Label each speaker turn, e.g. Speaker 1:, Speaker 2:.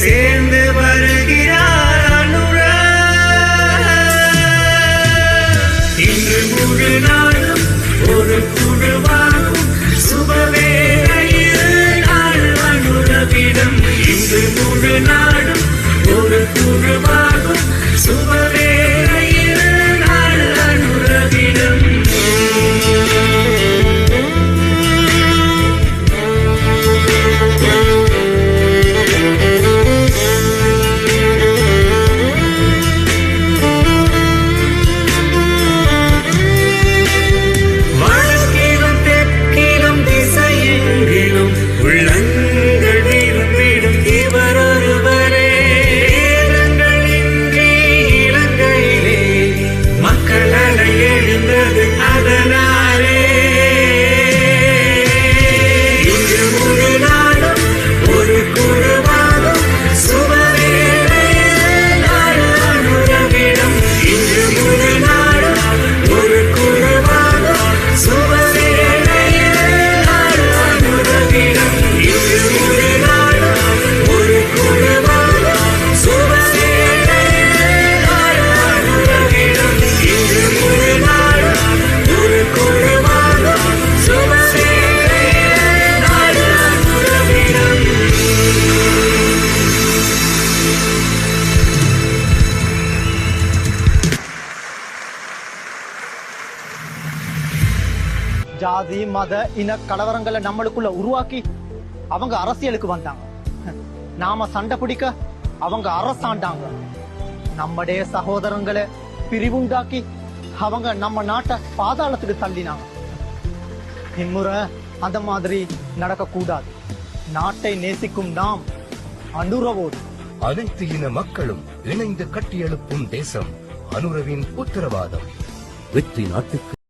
Speaker 1: சேர்ந்து வருகிறார் அனுர. இன்று முழு நாளும் ஒரு குழுவாகும் சுபவேளையில் நாள் அனுரவிடம். இன்று முழு நாளும் ஒரு குழுவாகும் சுபவேளையில் நாள் அனுரவிடம்.
Speaker 2: ஜாதி மத இன கலவரங்களை நம்மளுக்குள்ள உருவாக்கி அவங்க அரசியலுக்கு வந்தாங்க. நாம சண்டை பிடிக்க அவங்க அரசாண்டாங்க. நம்முடைய சகோதரங்களை பிரிவுண்டாக்கி அவங்க நம்ம நாட்டை பாதாளத்துக்கு தள்ளினாங்க. இம்முறை அந்த மாதிரி நடக்க கூடாது. நாட்டை நேசிக்கும் நாம் அனுரவோடு
Speaker 3: அனைத்து இன மக்களும் இணைந்து கட்டியெழுப்பும் தேசம் அனுரவின் உத்தரவாதம். வெற்றி நாட்டுக்கு.